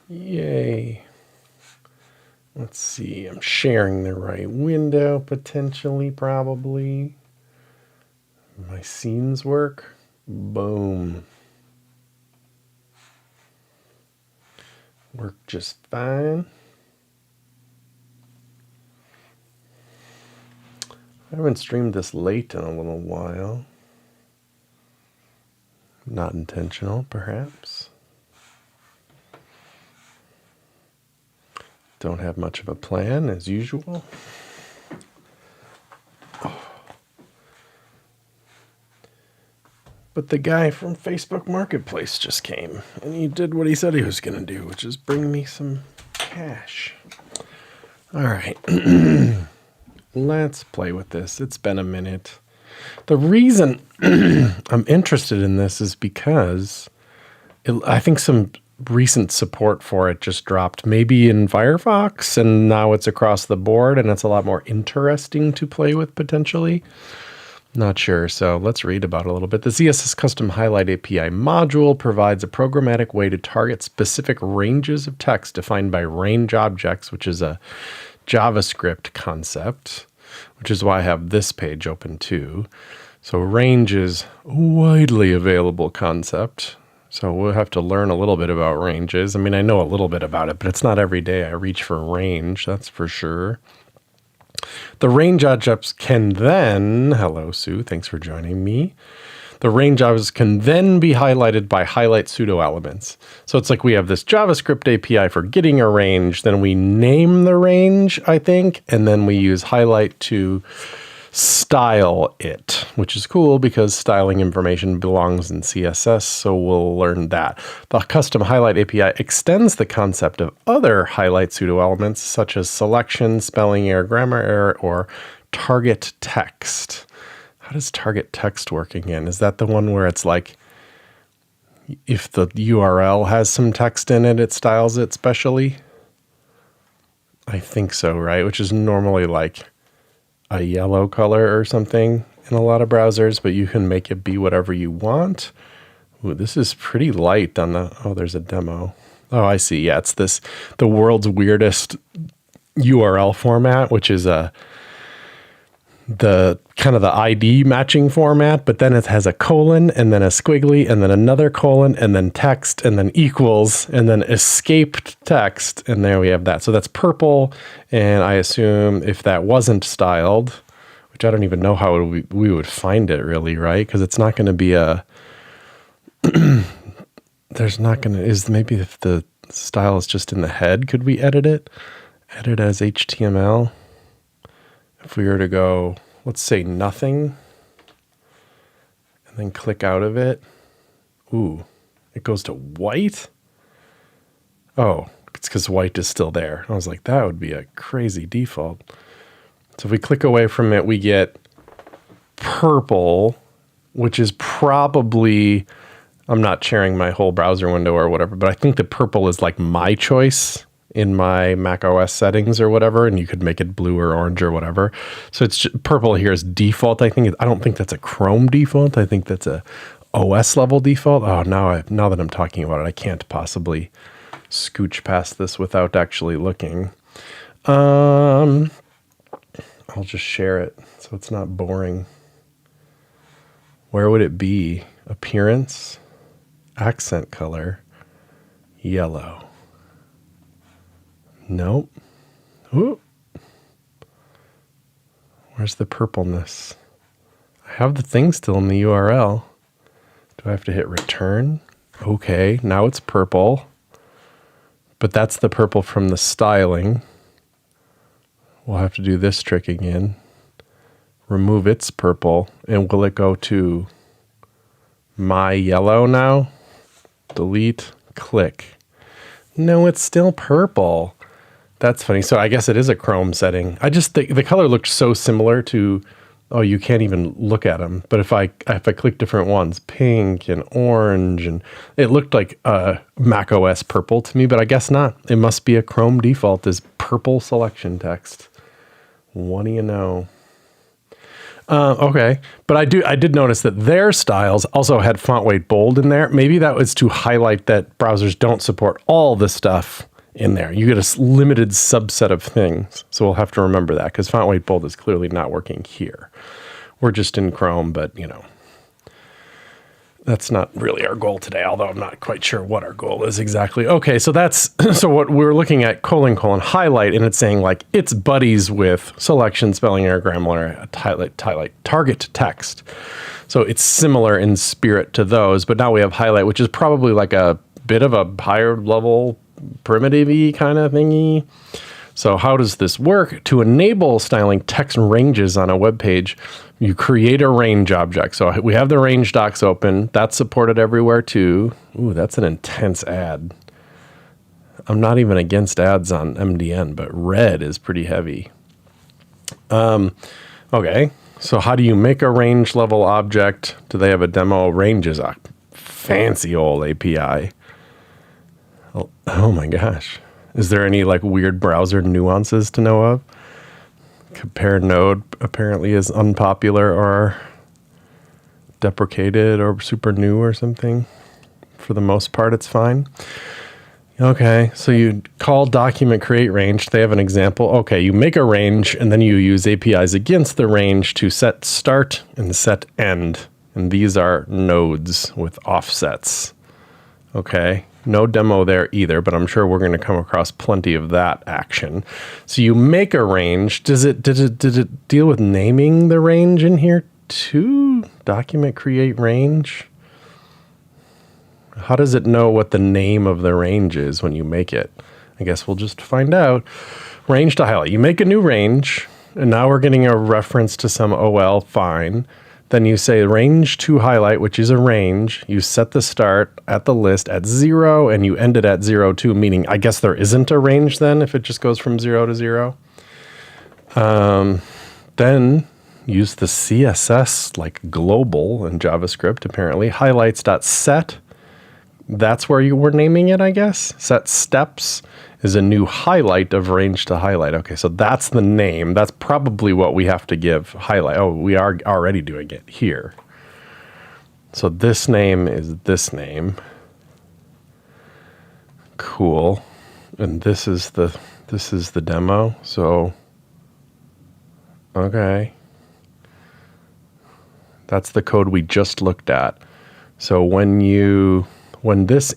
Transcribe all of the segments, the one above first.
Yay. Let's see, I'm sharing the right window potentially, probably. My scenes work. Boom. Work just fine. I haven't streamed this late in a little while. Not intentional, perhaps. Don't have much of a plan, as usual. But the guy from Facebook Marketplace just came, and he did what he said he was going to do, which is bring me some cash. All right. Let's play with this. It's been a minute. The reason I'm interested in this is because I think some recent support for it just dropped, maybe in Firefox, and now it's across the board, and it's a lot more interesting to play with potentially. Not sure, so let's read about it a little bit. The CSS Custom Highlight API module provides a programmatic way to target specific ranges of text defined by range objects, which is a JavaScript concept, which is why I have this page open too. So range is a widely available concept. So we'll have to learn a little bit about ranges. I mean, I know a little bit about it, but it's not every day I reach for range, that's for sure. The range objects can then, hello Sue, thanks for joining me. The range objects can then be highlighted by highlight pseudo elements. So it's like we have this JavaScript API for getting a range, then we name the range, I think, and then we use highlight to style it, which is cool because styling information belongs in CSS, so we'll learn that. The custom highlight API extends the concept of other highlight pseudo elements such as selection, spelling error, grammar error, or target text. How does target text work again? Is that the one where it's like if the URL has some text in it, it styles it specially? I think so, right? Which is normally like a yellow color or something in a lot of browsers, but you can make it be whatever you want. Ooh, this is pretty light on the, oh, there's a demo. Oh, I see. Yeah, it's this, the world's weirdest URL format, which is the kind of the ID matching format, but then it has a colon and then a squiggly and then another colon and then text and then equals and then escaped text. And there we have that. So that's purple. And I assume if that wasn't styled, which I don't even know how we would find it really, right? Because it's not going to be a, there's not going to, is maybe if the style is just in the head, could we edit it? Edit as HTML. If we were to go, let's say nothing, and then click out of it, ooh, it goes to white? Oh, it's because white is still there. I was like, that would be a crazy default. So if we click away from it, we get purple, which is probably, I'm not sharing my whole browser window or whatever, but I think the purple is like my choice in my Mac OS settings or whatever, and you could make it blue or orange or whatever. So it's just, purple here is default. I don't think that's a Chrome default. I think that's a OS level default. Oh, now that I'm talking about it, I can't possibly scooch past this without actually looking. I'll just share it so it's not boring. Where would it be? Appearance, accent color, yellow. Nope. Ooh. Where's the purpleness? I have the thing still in the URL. Do I have to hit return? Okay, now it's purple. But that's the purple from the styling. We'll have to do this trick again. Remove its purple. And will it go to my yellow now? Delete, click. No, it's still purple. That's funny. So I guess it is a Chrome setting. I just think the color looked so similar to, oh, you can't even look at them. But if I click different ones, pink and orange, and it looked like Mac OS purple to me, but I guess not. It must be a Chrome default is purple selection text. What do you know? Okay, but I did notice that their styles also had font weight bold in there. Maybe that was to highlight that browsers don't support all the stuff in there. You get a limited subset of things. So we'll have to remember that because font weight bold is clearly not working here. We're just in Chrome, but you know, that's not really our goal today, although I'm not quite sure what our goal is exactly. Okay, so that's, so what we're looking at, : highlight, and it's saying like it's buddies with selection, spelling error, grammar error, highlight, target text. So it's similar in spirit to those, but now we have highlight, which is probably like a bit of a higher level primitive-y kind of thingy. So how does this work? To enable styling text ranges on a web page, you create a range object. So we have the range docs open. That's supported everywhere too. Ooh, that's an intense ad. I'm not even against ads on MDN, but red is pretty heavy. Okay, so how do you make a range level object? Do they have a demo? Range is a fancy old API. Oh my gosh. Is there any like weird browser nuances to know of? Compare node apparently is unpopular or deprecated or super new or something. For the most part, it's fine. Okay, so you call document create range. They have an example. Okay, you make a range and then you use APIs against the range to set start and set end. And these are nodes with offsets. Okay. No demo there either, but I'm sure we're going to come across plenty of that action. So you make a range. Did it deal with naming the range in here too? Document create range. How does it know what the name of the range is when you make it? I guess we'll just find out. Range to highlight. You make a new range, and now we're getting a reference to some OL, fine. Then you say range to highlight, which is a range. You set the start at the list at 0 and you end it at 0 too, meaning I guess there isn't a range then if it just goes from 0 to 0. Then use the CSS like global in JavaScript apparently. Highlights.set. That's where you were naming it, I guess. Set steps is a new highlight of range to highlight. Okay, so that's the name. That's probably what we have to give highlight. Oh, we are already doing it here. So this name is this name. Cool. And this is the demo. So okay. That's the code we just looked at. So when this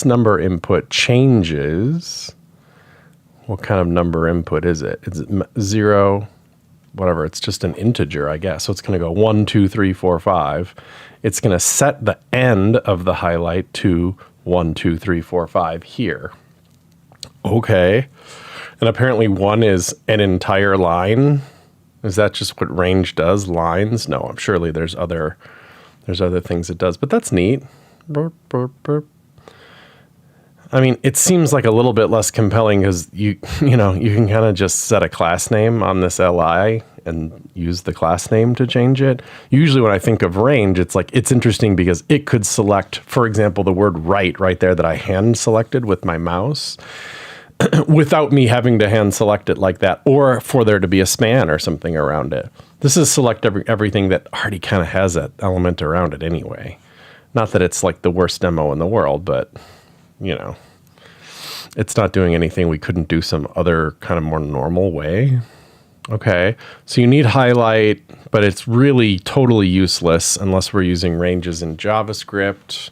number input changes, what kind of number input is it? It's 0, whatever. It's just an integer, I guess. So it's going to go 1, 2, 3, 4, 5. It's going to set the end of the highlight to 1, 2, 3, 4, 5 here. Okay. And apparently 1 is an entire line. Is that just what range does? Lines? No, I'm surely there's other things it does, but that's neat. Burp, burp, burp. I mean, it seems like a little bit less compelling because you can kind of just set a class name on this li and use the class name to change it. Usually when I think of range, it's interesting because it could select, for example, the word right there that I hand selected with my mouse without me having to hand select it like that, or for there to be a span or something around it. This is select everything that already kind of has that element around it anyway. Not that it's like the worst demo in the world, but, it's not doing anything we couldn't do some other kind of more normal way. Okay, so you need highlight, but it's really totally useless unless we're using ranges in JavaScript.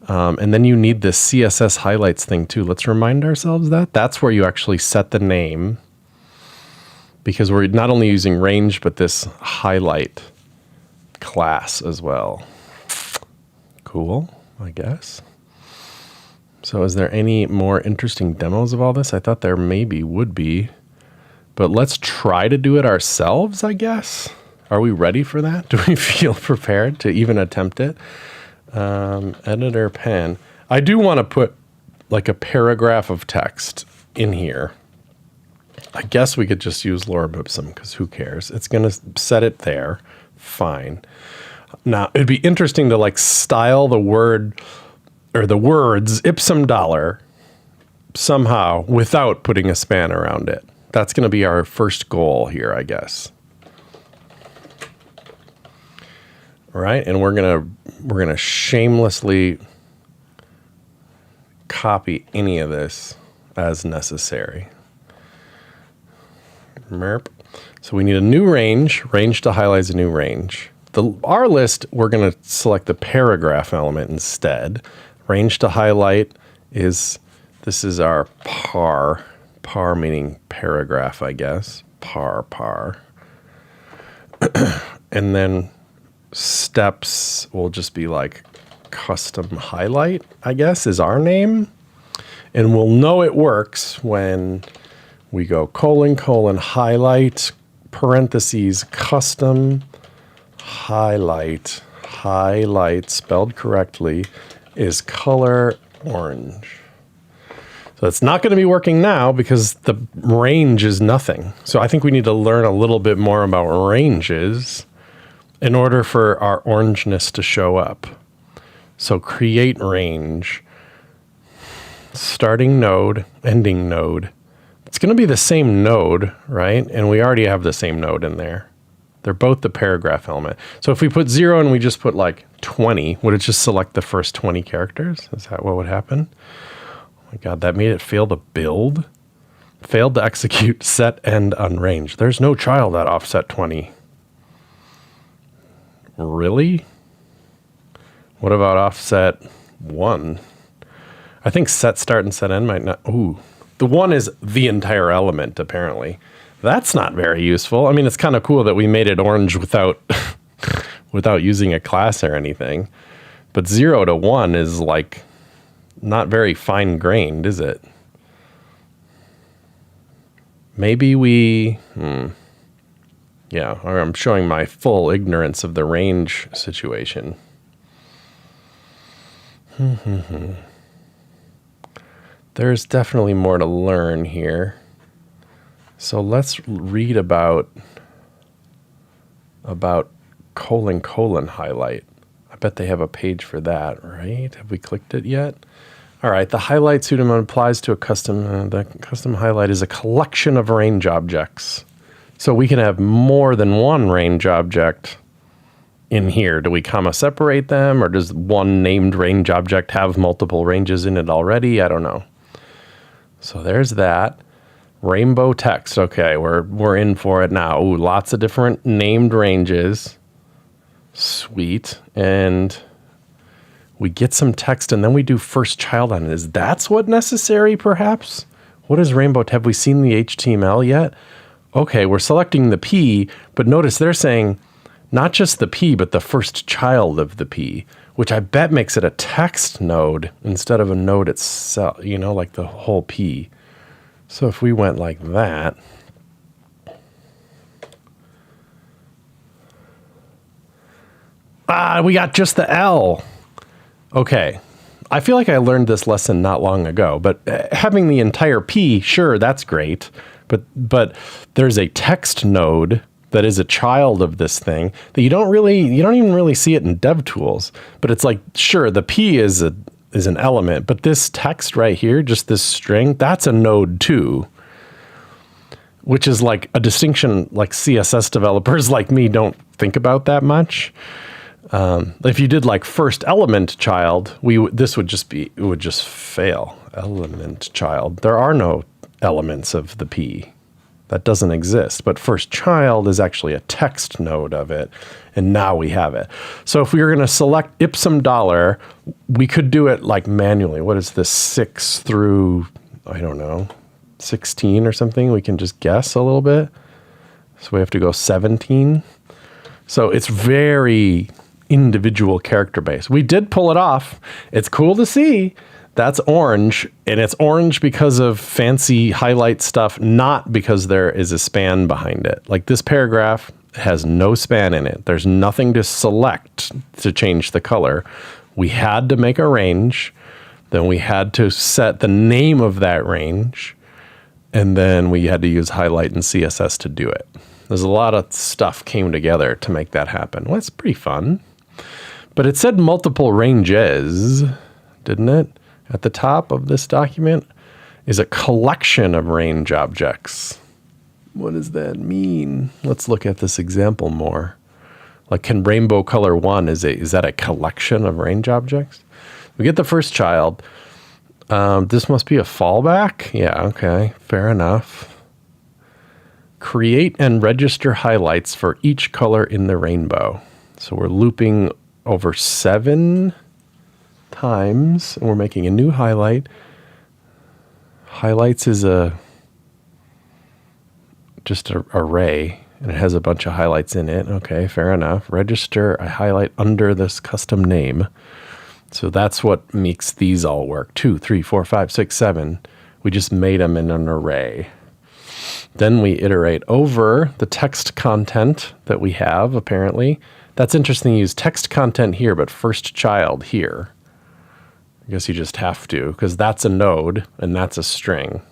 And then you need this CSS highlights thing too. Let's remind ourselves that. That's where you actually set the name, because we're not only using range, but this highlight class as well. Cool, I guess. So is there any more interesting demos of all this? I thought there maybe would be, but let's try to do it ourselves, I guess. Are we ready for that? Do we feel prepared to even attempt it? Editor pen. I do want to put like a paragraph of text in here. I guess we could just use lorem ipsum because who cares? It's going to set it there. Fine. Now, it'd be interesting to like style the word or the words ipsum dollar somehow without putting a span around it. That's going to be our first goal here, I guess. right? And we're gonna shamelessly copy any of this as necessary. Merp. So we need a new range. Range to highlight is a new range. Our list, we're going to select the paragraph element instead. Range to highlight this is our par. Par meaning paragraph, I guess. Par. And then steps will just be like custom highlight, I guess, is our name. And we'll know it works when we go : highlight, parentheses, custom highlight spelled correctly is color orange. So it's not going to be working now because the range is nothing. So I think we need to learn a little bit more about ranges in order for our orangeness to show up. So create range, starting node, ending node. It's going to be the same node, right? And we already have the same node in there. They're both the paragraph element. So if we put 0 and we just put like 20, would it just select the first 20 characters? Is that what would happen? Oh my God, that made it fail to build. Failed to execute set end unranged. There's no child at offset 20. Really? What about offset 1? I think set start and set end might not. Ooh, the 1 is the entire element, apparently. That's not very useful. I mean, it's kind of cool that we made it orange without without using a class or anything. But 0 to 1 is like not very fine-grained, is it? Maybe we... Yeah, I'm showing my full ignorance of the range situation. There's definitely more to learn here. So let's read about highlight. I bet they have a page for that, right? Have we clicked it yet? All right, the highlight pseudonym applies to a custom. The custom highlight is a collection of range objects. So we can have more than one range object in here. Do we comma separate them, or does one named range object have multiple ranges in it already? I don't know. So there's that. Rainbow text. Okay, we're in for it now. Ooh, lots of different named ranges. Sweet. And we get some text and then we do first child on it. Is that what necessary, perhaps? What is rainbow? Have we seen the HTML yet? Okay, we're selecting the P, but notice they're saying not just the P, but the first child of the P, which I bet makes it a text node instead of a node itself, you know, like the whole P. So if we went like that, we got just the L. Okay, I feel like I learned this lesson not long ago, but having the entire P, sure, that's great. But there's a text node that is a child of this thing that you don't even really see it in DevTools. But it's like, sure, the P is an element, but this text right here, just this string, that's a node too. Which is like a distinction like CSS developers like me don't think about that much. If you did like first element child, it would just fail. Element child. There are no elements of the P. That doesn't exist. But first child is actually a text node of it. And now we have it. So if we were going to select ipsum $, we could do it like manually. What is this, 6 through, I don't know, 16 or something? We can just guess a little bit. So we have to go 17. So it's very individual character based. We did pull it off. It's cool to see. That's orange, and it's orange because of fancy highlight stuff, not because there is a span behind it. Like this paragraph has no span in it. There's nothing to select to change the color. We had to make a range, then we had to set the name of that range, and then we had to use highlight and CSS to do it. There's a lot of stuff came together to make that happen. Well, it's pretty fun. But it said multiple ranges, didn't it? At the top of this document is a collection of range objects. What does that mean? Let's look at this example more. Like, can rainbow color 1, is that a collection of range objects? We get the first child. This must be a fallback. Yeah, okay, fair enough. Create and register highlights for each color in the rainbow. So we're looping over 7 times, and we're making a new highlight. Highlights is just an array, and it has a bunch of highlights in it. Okay, fair enough. Register a highlight under this custom name. So that's what makes these all work. 2, 3, 4, 5, 6, 7. We just made them in an array. Then we iterate over the text content that we have, apparently. That's interesting to use text content here, but first child here. I guess you just have to, because that's a node and that's a string.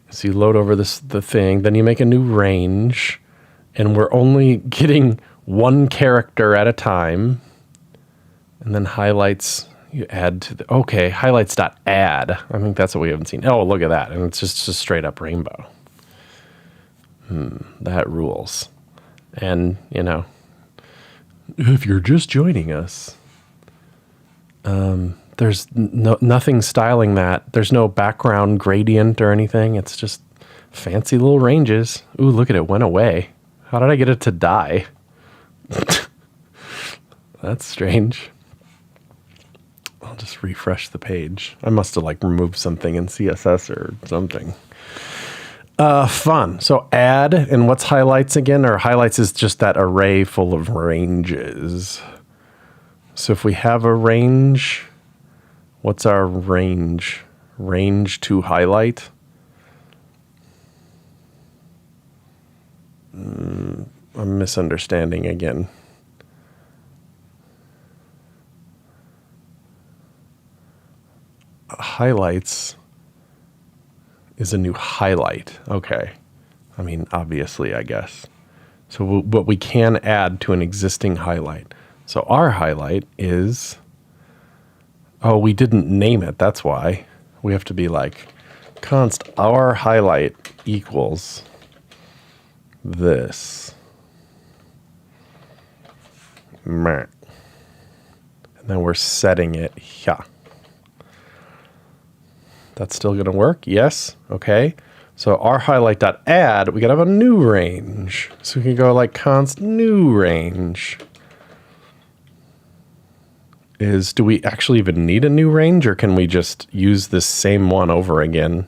So you load over the thing, then you make a new range, and we're only getting one character at a time. And then highlights, you add to the, okay, highlights.add. I think that's what we haven't seen. Oh, look at that. And it's just a straight up rainbow. That rules. And, you know, if you're just joining us, there's nothing styling that. There's no background gradient or anything. It's just fancy little ranges. Ooh, look at it, went away. How did I get it to die? That's strange. I'll just refresh the page. I must have like removed something in CSS or something. Fun. So add, and what's highlights again? Or highlights is just that array full of ranges. So if we have a range, what's our range? Range to highlight. I'm misunderstanding again. Highlights is a new highlight. Okay. I mean, obviously, I guess. So, but we can add to an existing highlight. So our highlight is, oh, we didn't name it. That's why. We have to be like, const our highlight equals this. And then we're setting it here. That's still going to work? Yes. Okay. So our highlight.add, we got to have a new range. So we can go like const new range. Do we actually even need a new range, or can we just use this same one over again?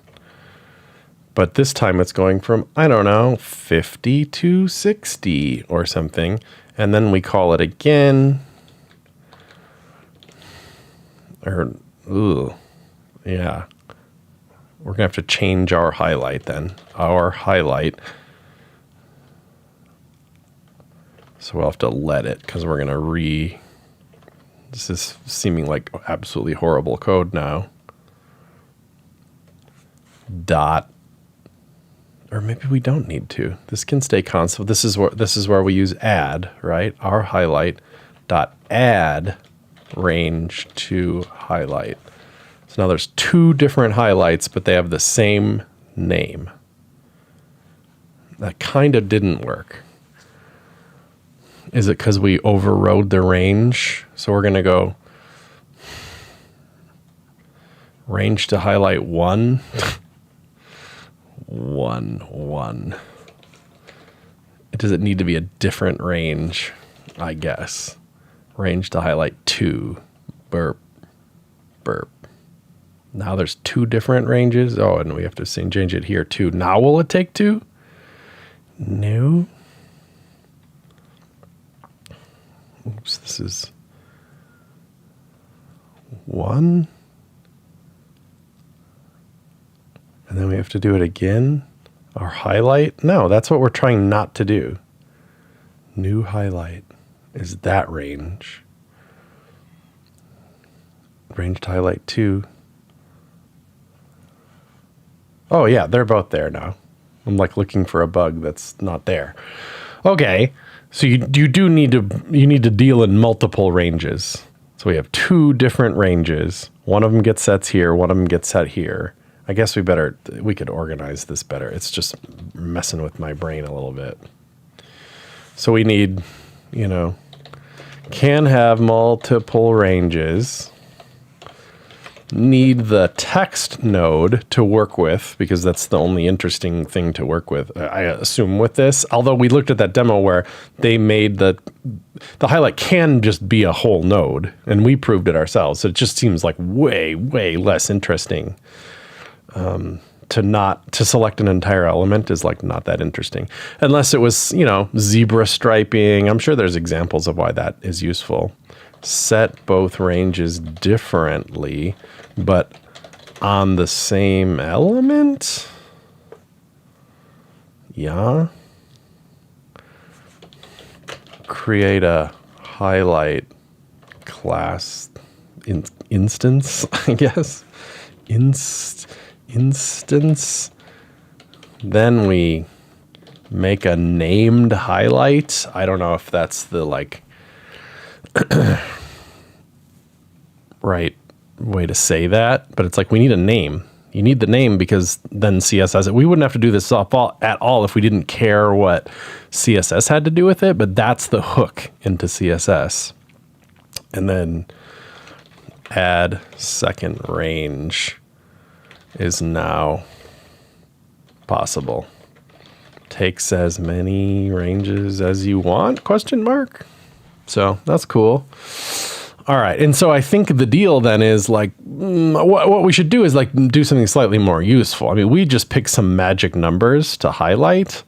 But this time it's going from, I don't know, 50 to 60 or something. And then we call it again. Or, ooh, yeah. We're going to have to change our highlight then. Our highlight. So we'll have to let it, because we're going to this is seeming like absolutely horrible code now. Dot. Or maybe we don't need to. This can stay constant. This is where we use add, right? Our highlight dot add range to highlight. So now there's 2 different highlights, but they have the same name. That kind of didn't work. Is it because we overrode the range? So we're going to go range to highlight 1. 1, 1. Does it need to be a different range? I guess. Range to highlight 2. Burp. Burp. Now there's 2 different ranges. Oh, and we have to change it here too. Now will it take 2? No. Oops, this is 1. And then we have to do it again. Our highlight? No, that's what we're trying not to do. New highlight is that range. Range to highlight 2. Oh yeah, they're both there now. I'm like looking for a bug that's not there. Okay, so you need to deal in multiple ranges. So we have 2 different ranges. One of them gets sets here, one of them gets set here. I guess we could organize this better. It's just messing with my brain a little bit. So we need you know, can have multiple ranges, need the text node to work with, because that's the only interesting thing to work with, I assume, with this. Although we looked at that demo where they made the highlight can just be a whole node, and we proved it ourselves. So it just seems like way, way less interesting. To select an entire element is like not that interesting, unless it was, you know, zebra striping. I'm sure there's examples of why that is useful. Set both ranges differently, but on the same element. Yeah. Create a highlight class instance, I guess. Instance. Then we make a named highlight. I don't know if that's the like right way to say that, but it's like we need a name. You need the name because then CSS, we wouldn't have to do this at all if we didn't care what CSS had to do with it, but that's the hook into CSS. And then add second range is now possible. Takes as many ranges as you want, question mark. So that's cool. All right. And so I think the deal then is like, what we should do is like do something slightly more useful. I mean, we just pick some magic numbers to highlight,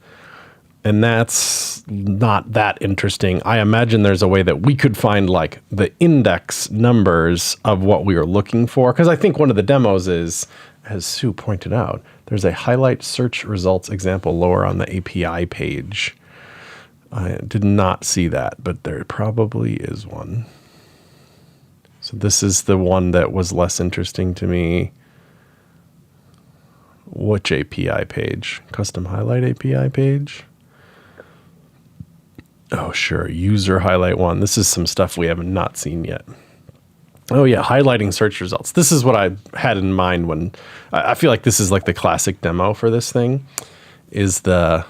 and that's not that interesting. I imagine there's a way that we could find like the index numbers of what we were looking for. Because I think one of the demos is, as Sue pointed out, there's a highlight search results example lower on the API page. I did not see that, but there probably is one. So this is the one that was less interesting to me. Which API page? Custom highlight API page? Oh, sure. User highlight one. This is some stuff we have not seen yet. Oh, yeah. Highlighting search results. This is what I had in mind when I feel like this is like the classic demo for this thing is the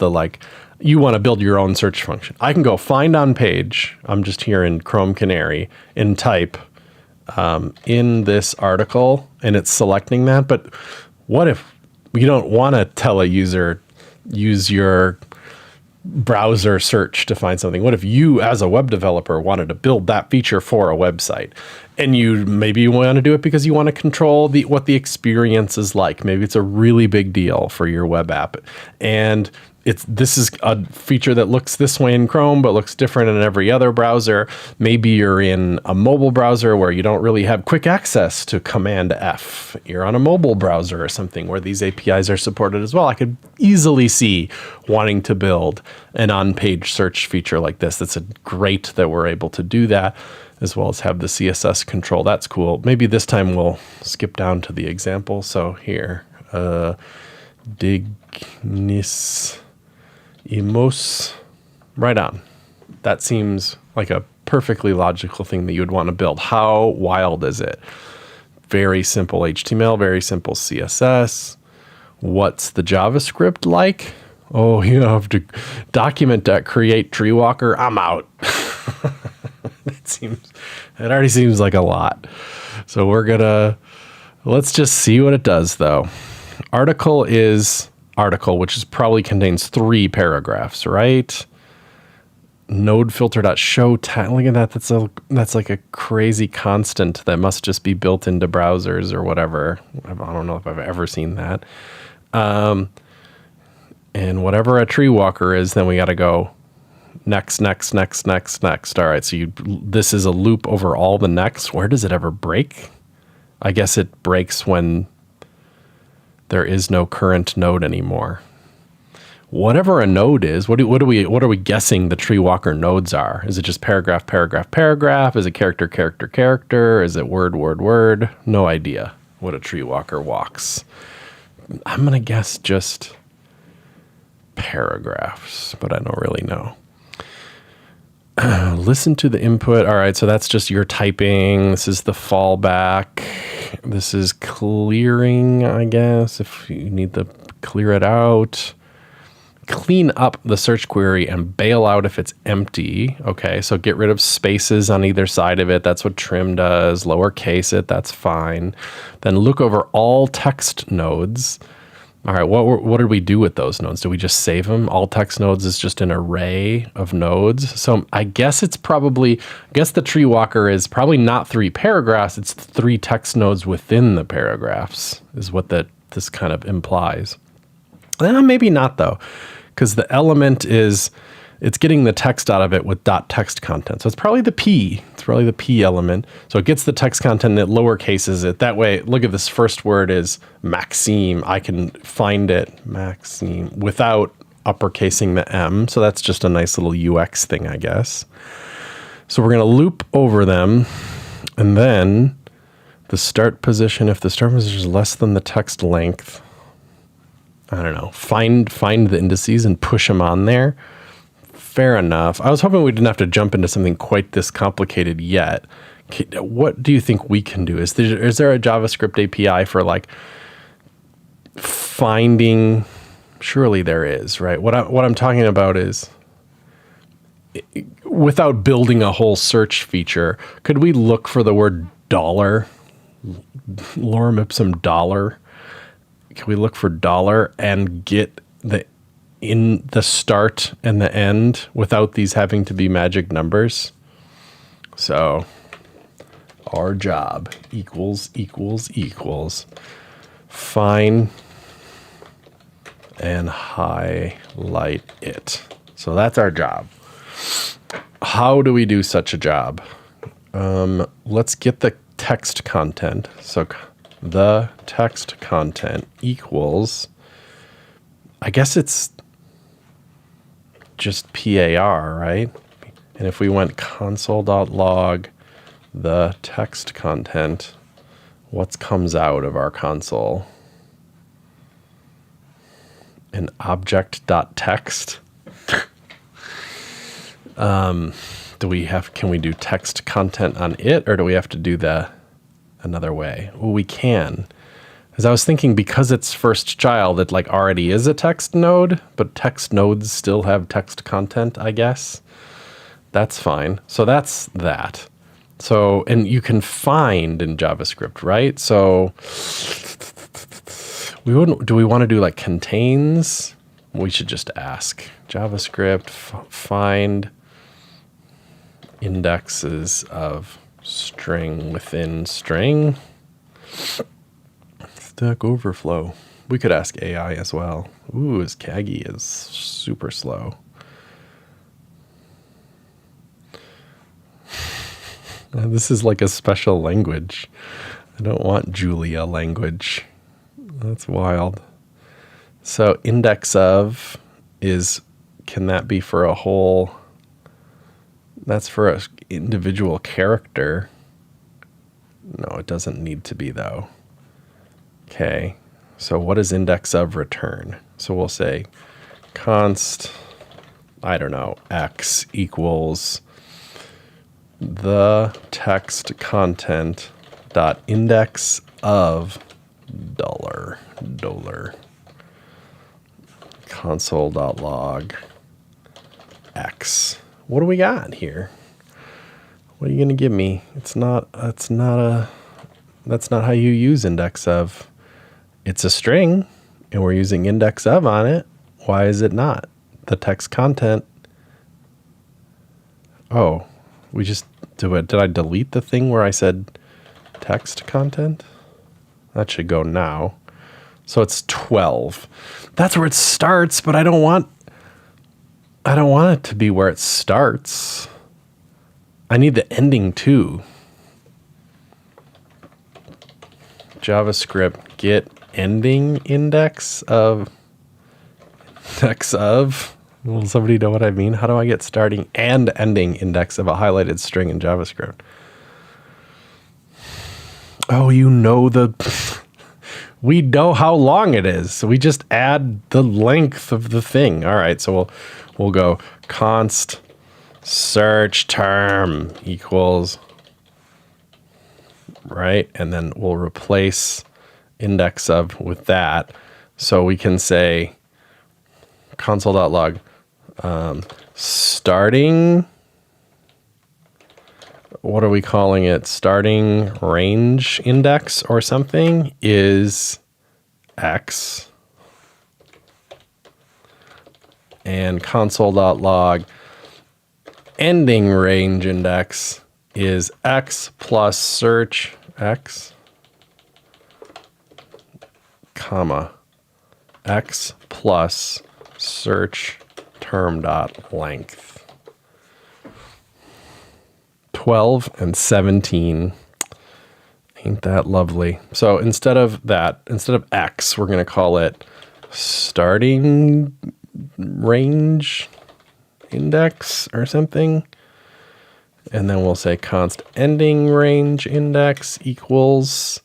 like, you want to build your own search function. I can go find on page. I'm just here in Chrome Canary and type in this article, and it's selecting that. But what if you don't want to tell a user use your browser search to find something? What if you, as a web developer, wanted to build that feature for a website, and you want to do it because you want to control what the experience is like? Maybe it's a really big deal for your web app, and this is a feature that looks this way in Chrome, but looks different in every other browser. Maybe you're in a mobile browser where you don't really have quick access to Command F. You're on a mobile browser or something where these APIs are supported as well. I could easily see wanting to build an on-page search feature like this. That's great that we're able to do that, as well as have the CSS control. That's cool. Maybe this time we'll skip down to the example. So here, Dignis Imos, right on. That seems like a perfectly logical thing that you would want to build. How wild is it? Very simple HTML, very simple CSS. What's the JavaScript like? Oh, you have to document.create tree walker. I'm out. It already seems like a lot. So let's just see what it does though. Article is article, which probably contains 3 paragraphs, right? Node filter.show tag. Look at that. That's like a crazy constant that must just be built into browsers or whatever. I don't know if I've ever seen that. And whatever a tree walker is, then we got to go next. All right. So this is a loop over all the next. Where does it ever break? I guess it breaks when there is no current node anymore. Whatever a node is, what are we guessing the tree walker nodes are? Is it just paragraph? Is it character? Is it word? No idea what a tree walker walks. I'm going to guess just paragraphs, but I don't really know. Listen to the input. All right, so that's just your typing. This is the fallback. This is clearing, I guess, if you need to clear it out. clean up the search query and bail out if it's empty. Okay, so get rid of spaces on either side of it. That's what trim does. Lowercase it, that's fine. Then look over all text nodes. All right, what did we do with those nodes? Do we just save them? All text nodes is just an array of nodes. So I guess the tree walker is probably not 3 paragraphs. It's 3 text nodes within the paragraphs is what this kind of implies. Maybe not though, because the element it's getting the text out of it with .text content. So it's probably the P. It's probably the P element. So it gets the text content and it lowercases it. That way, look at this first word is Maxime. I can find it, Maxime, without uppercasing the M. So that's just a nice little UX thing, I guess. So we're going to loop over them. And then the start position, if the start position is less than the text length, I don't know, find the indices and push them on there. Fair enough. I was hoping we didn't have to jump into something quite this complicated yet. What do you think we can do? Is there a JavaScript API for like finding? Surely there is, right? What I'm talking about is without building a whole search feature, could we look for the word dollar, lorem ipsum dollar? Can we look for dollar and get in the start and the end without these having to be magic numbers? So our job equals find and highlight it. So that's our job. How do we do such a job? Let's get the text content. So the text content equals, I guess it's just PAR, right? And if we went console.log the text content, what comes out of our console? An object.text. Can we do text content on it, or do we have to do that another way? Well, we can. As I was thinking, because it's first child, it like already is a text node, but text nodes still have text content, I guess. That's fine. So that's that. So, and you can find in JavaScript, right? So do we want to do like contains? We should just ask JavaScript find indexes of string within string. Stack Overflow. We could ask AI as well. Ooh, his Kaggy is super slow. This is like a special language. I don't want Julia language. That's wild. So index of can that be for a whole? That's for an individual character. No, it doesn't need to be though. Okay, so what does index of return? So we'll say const, I don't know, x equals the text content dot index of dollar console.log x. What do we got here? What are you going to give me? That's not how you use index of. It's a string, and we're using index of on it. Why is it not? The text content. Oh, we just do it. Did I delete the thing where I said text content? That should go now. So it's 12. That's where it starts, but I don't want it to be where it starts. I need the ending too. JavaScript get ending index of. Will somebody know what I mean? How do I get starting and ending index of a highlighted string in JavaScript? Oh, we know how long it is. So we just add the length of the thing. All right, so we'll go const search term equals, right? And then we'll replace index of with that. So we can say console.log starting, what are we calling it? Starting range index or something is X. And console.log ending range index is X plus search X, comma, X plus search term dot length. 12 and 17. Ain't that lovely? So instead of X, we're going to call it starting range index or something. And then we'll say const ending range index equals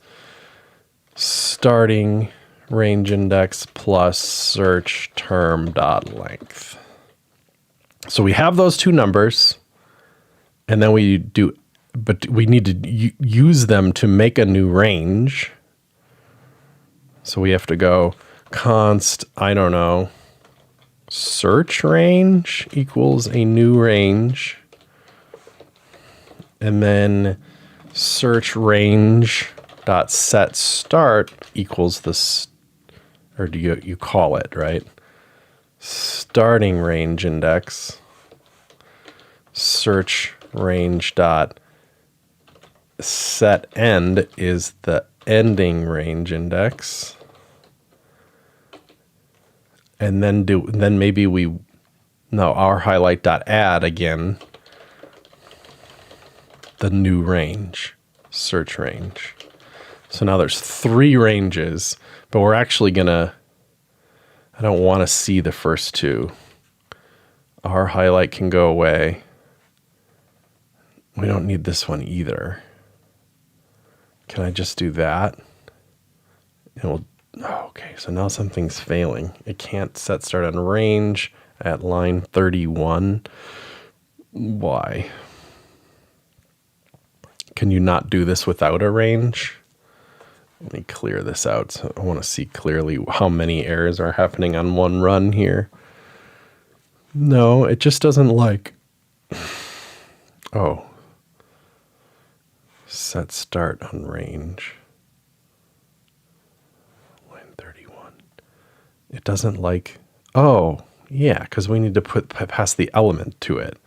starting range index plus search term dot length. So we have those two numbers, and then we need to use them to make a new range. So we have to go const, I don't know, search range equals a new range. And then search range dot set start equals this, or do you call it, right? Starting range index, search range dot set end is the ending range index. And then maybe our highlight dot add again, the new range, search range. So now there's 3 ranges, but we're actually I don't want to see the first 2. Our highlight can go away. We don't need this one either. Can I just do that? Okay, so now something's failing. It can't set start on range at line 31. Why? Can you not do this without a range? Let me clear this out. So I want to see clearly how many errors are happening on one run here. No, it just doesn't like... Oh. Set start on range. Line 31. It doesn't like... Oh, yeah, because we need to pass the element to it.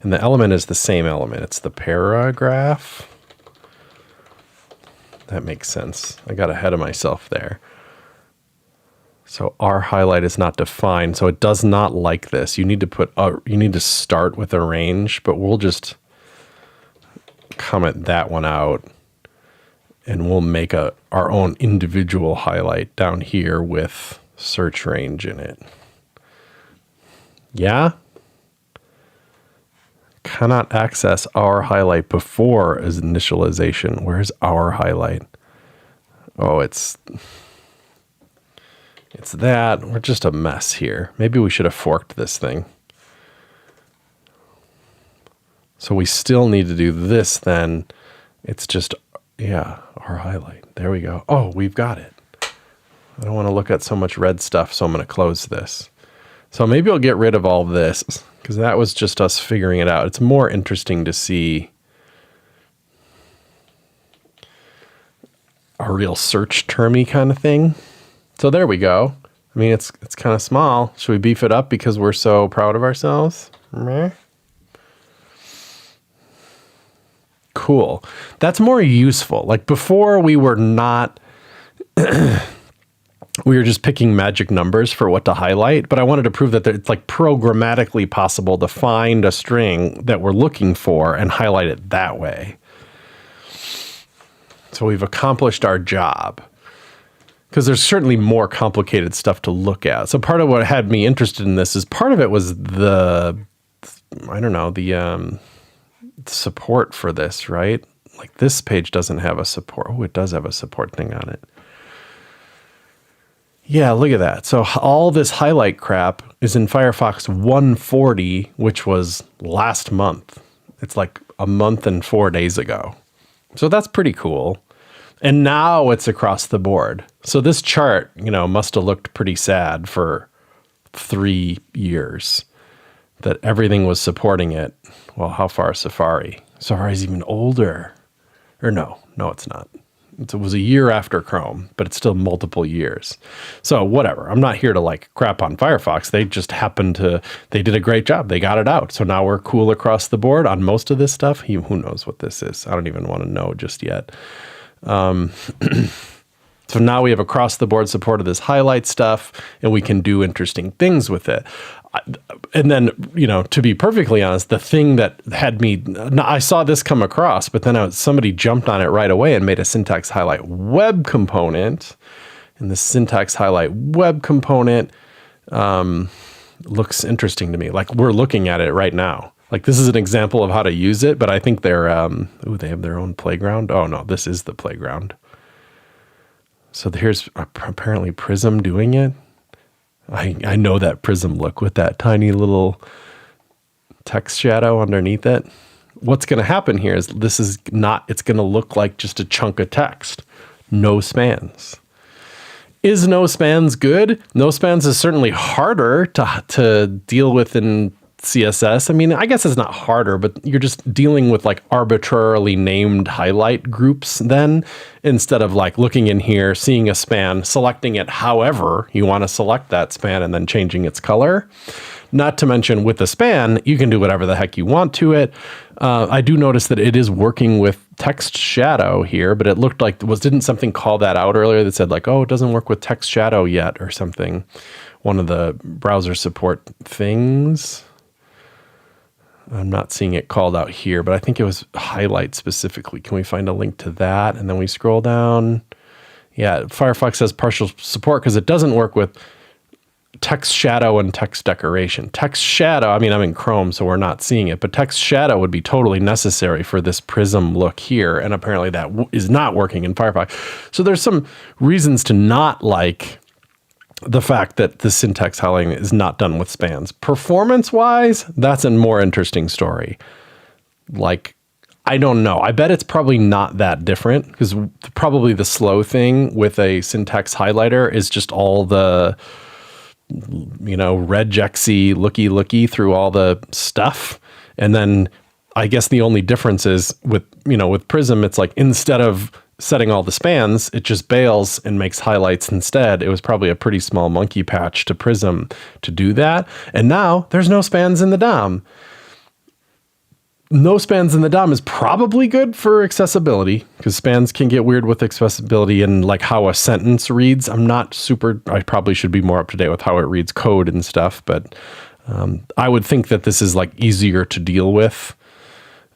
And the element is the same element. It's the paragraph. That makes sense. I got ahead of myself there. So our highlight is not defined, so it does not like this. You need to start with a range, but we'll just comment that one out, and we'll make our own individual highlight down here with search range in it. Yeah? Cannot access our highlight before as initialization. Where's our highlight? Oh, it's that. We're just a mess here. Maybe we should have forked this thing. So we still need to do this then. It's just, yeah, our highlight. There we go. Oh, we've got it. I don't want to look at so much red stuff, so I'm going to close this. So maybe I'll get rid of all this, because that was just us figuring it out. It's more interesting to see a real search termy kind of thing. So there we go. I mean, it's kind of small. Should we beef it up because we're so proud of ourselves? Meh. Cool. That's more useful. Like before, we were not... We were just picking magic numbers for what to highlight, but I wanted to prove that it's like programmatically possible to find a string that we're looking for and highlight it that way. So we've accomplished our job, because there's certainly more complicated stuff to look at. So part of what had me interested in this is part of it was the support for this, right? Like this page doesn't have a support. Oh, it does have a support thing on it. Yeah, look at that. So all this highlight crap is in Firefox 140, which was last month. It's like a month and 4 days ago. So that's pretty cool. And now it's across the board. So this chart, must have looked pretty sad for 3 years that everything was supporting it. Well, how far is Safari? Safari's even older. Or no, it's not. It was a year after Chrome, but it's still multiple years. So whatever. I'm not here to like crap on Firefox. They just they did a great job. They got it out. So now we're cool across the board on most of this stuff. Who knows what this is? I don't even want to know just yet. So now we have across the board support of this highlight stuff, and we can do interesting things with it. And then, to be perfectly honest, the thing that had me, I saw this come across, but then somebody jumped on it right away and made a syntax highlight web component. And the syntax highlight web component looks interesting to me. Like we're looking at it right now. Like this is an example of how to use it, but I think they have their own playground. Oh no, this is the playground. So here's apparently Prism doing it. I know that Prism look with that tiny little text shadow underneath it. What's going to happen here is it's going to look like just a chunk of text. No spans. Is no spans good? No spans is certainly harder to deal with in CSS. I mean, I guess it's not harder, but you're just dealing with like arbitrarily named highlight groups then, instead of like looking in here, seeing a span, selecting it however you want to select that span and then changing its color. Not to mention with the span, you can do whatever the heck you want to it. I do notice that it is working with text shadow here, but it looked like, didn't something call that out earlier that said like, oh, it doesn't work with text shadow yet or something? One of the browser support things. I'm not seeing it called out here, but I think it was highlight specifically. Can we find a link to that? And then we scroll down. Yeah, Firefox has partial support because it doesn't work with text shadow and text decoration. Text shadow, I mean, I'm in Chrome, so we're not seeing it, but text shadow would be totally necessary for this Prism look here. And apparently that is not working in Firefox. So there's some reasons to not like the fact that the syntax highlighting is not done with spans. Performance-wise, that's a more interesting story. Like, I don't know. I bet it's probably not that different because probably the slow thing with a syntax highlighter is just all the, regexy, looky through all the stuff. And then I guess the only difference is with Prism, it's like instead of setting all the spans, it just bails and makes highlights instead. It was probably a pretty small monkey patch to Prism to do that. And now there's no spans in the DOM. No spans in the DOM is probably good for accessibility because spans can get weird with accessibility and like how a sentence reads. I probably should be more up to date with how it reads code and stuff, but I would think that this is like easier to deal with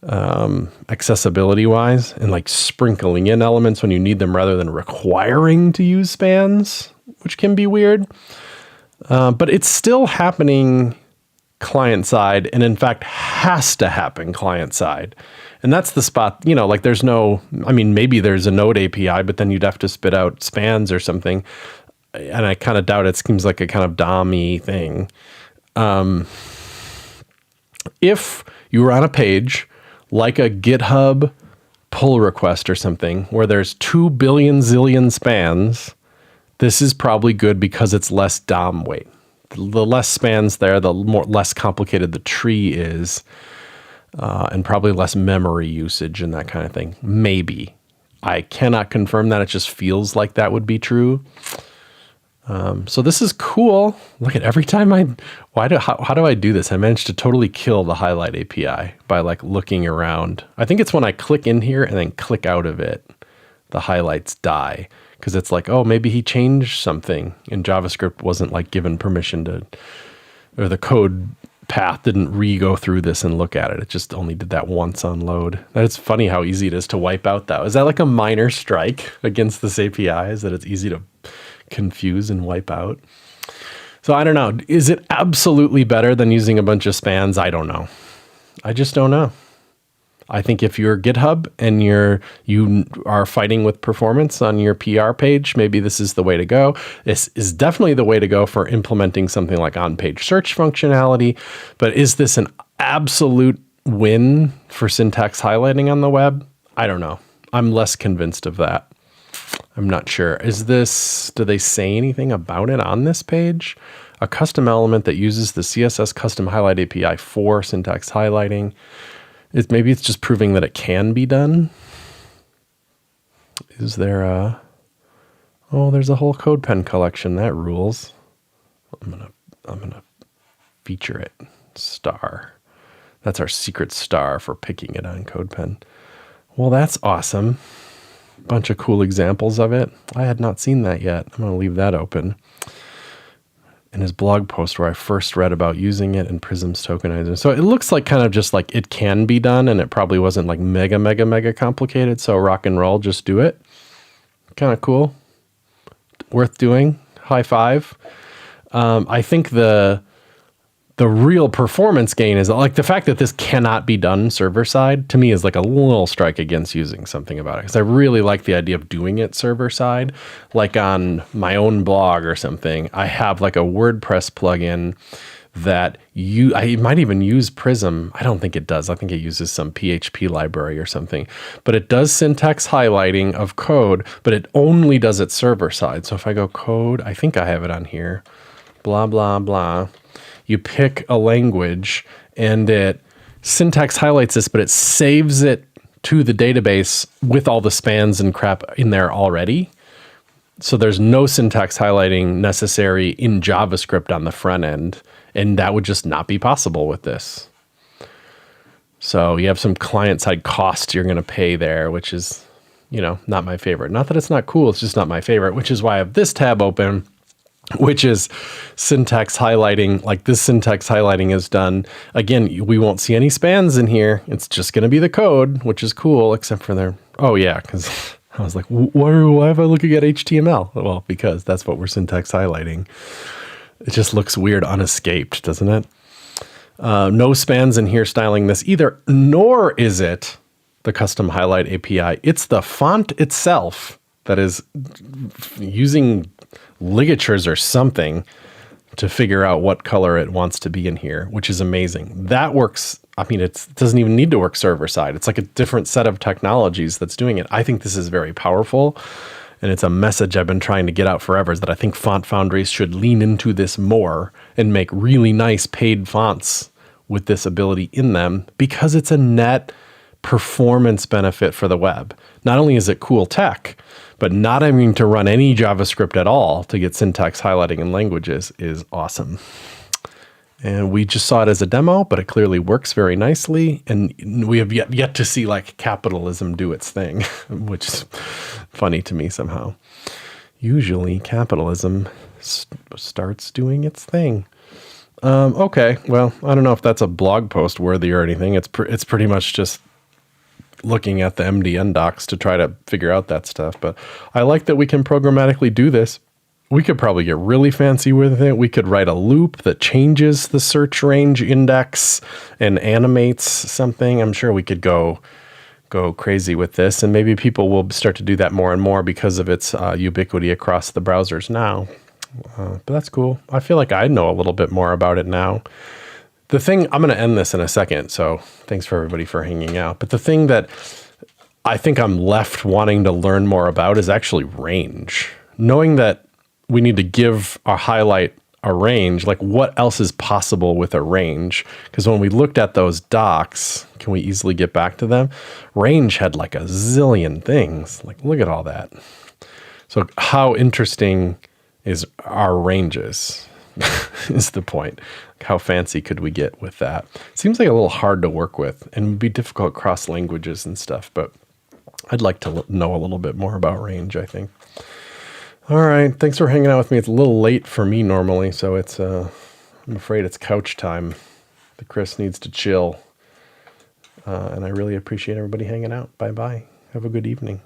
accessibility wise and like sprinkling in elements when you need them rather than requiring to use spans, which can be weird. But it's still happening client side, and in fact has to happen client side. And that's the spot, like there's maybe there's a Node API, but then you'd have to spit out spans or something. And I kind of doubt it. Seems like a kind of DOM-y thing. If you were on a page like a GitHub pull request or something where there's 2 billion zillion spans, this is probably good because it's less DOM weight. The less spans there, the less complicated the tree is, and probably less memory usage and that kind of thing. Maybe. I cannot confirm that. It just feels like that would be true. So this is cool. Look at every time how do I do this? I managed to totally kill the highlight API by like looking around. I think it's when I click in here and then click out of it, the highlights die. Because it's like, oh, maybe he changed something and JavaScript wasn't like given permission to, or the code path didn't go through this and look at it. It just only did that once on load. It's funny how easy it is to wipe out that. Is that like a minor strike against this API? Is that it's easy to confuse and wipe out? So I don't know. Is it absolutely better than using a bunch of spans? I don't know. I just don't know. I think if you're GitHub and you are fighting with performance on your PR page, maybe this is the way to go. This is definitely the way to go for implementing something like on-page search functionality. But is this an absolute win for syntax highlighting on the web? I don't know. I'm less convinced of that. I'm not sure. Do they say anything about it on this page? a custom element that uses the CSS custom highlight API for syntax highlighting. Maybe it's just proving that it can be done. Is there a... Oh, there's a whole CodePen collection. That rules. I'm gonna feature it. Star. That's our secret star for picking it on CodePen. Well, that's awesome. Bunch of cool examples of it. I had not seen that yet. I'm going to leave that open. In his blog post where I first read about using it in Prism's tokenizer. So it looks like kind of just like it can be done, and it probably wasn't like mega complicated. So rock and roll, just do it. Kind of cool. Worth doing. High five. I think the real performance gain is like the fact that this cannot be done server side to me is like a little strike against using something about it. Because I really like the idea of doing it server side, like on my own blog or something. I have like a WordPress plugin that I might even use Prism. I don't think it does. I think it uses some PHP library or something, but it does syntax highlighting of code, but it only does it server side. So if I go code, I think I have it on here, blah, blah, blah. You pick a language and it syntax highlights this, but it saves it to the database with all the spans and crap in there already. So there's no syntax highlighting necessary in JavaScript on the front end. And that would just not be possible with this. So you have some client-side costs you're going to pay there, which is, not my favorite. Not that it's not cool, it's just not my favorite, which is why I have this tab open, which is syntax highlighting. Like this syntax highlighting is done. Again, we won't see any spans in here. It's just going to be the code, which is cool, except for their, oh yeah, because I was like, why am I looking at HTML? Well, because that's what we're syntax highlighting. It just looks weird unescaped, doesn't it? No spans in here styling this either, nor is it the custom highlight API. It's the font itself that is using ligatures or something to figure out what color it wants to be in here, which is amazing. That works. I mean, it doesn't even need to work server side. It's like a different set of technologies that's doing it. I think this is very powerful. And it's a message I've been trying to get out forever, is that I think font foundries should lean into this more and make really nice paid fonts with this ability in them, because it's a net performance benefit for the web. Not only is it cool tech, but not having to run any JavaScript at all to get syntax highlighting in languages is awesome. And we just saw it as a demo, but it clearly works very nicely. And we have yet to see like capitalism do its thing, which is funny to me somehow. Usually capitalism starts doing its thing. Okay, well, I don't know if that's a blog post worthy or anything. It's pretty much just looking at the MDN docs to try to figure out that stuff. But I like that we can programmatically do this. We could probably get really fancy with it. We could write a loop that changes the search range index and animates something. I'm sure we could go crazy with this, and maybe people will start to do that more and more because of its ubiquity across the browsers now. But that's cool. I feel like I know a little bit more about it now. The thing, I'm going to end this in a second, so thanks for everybody for hanging out. But the thing that I think I'm left wanting to learn more about is actually range. Knowing that we need to give a highlight a range, like what else is possible with a range? Because when we looked at those docs, can we easily get back to them? Range had like a zillion things. Like, look at all that. So how interesting is our ranges is the point. How fancy could we get with that? Seems like a little hard to work with and would be difficult cross languages and stuff, but I'd like to know a little bit more about range, I think. All right. Thanks for hanging out with me. It's a little late for me normally, so it's I'm afraid it's couch time. The Chris needs to chill. And I really appreciate everybody hanging out. Bye-bye. Have a good evening.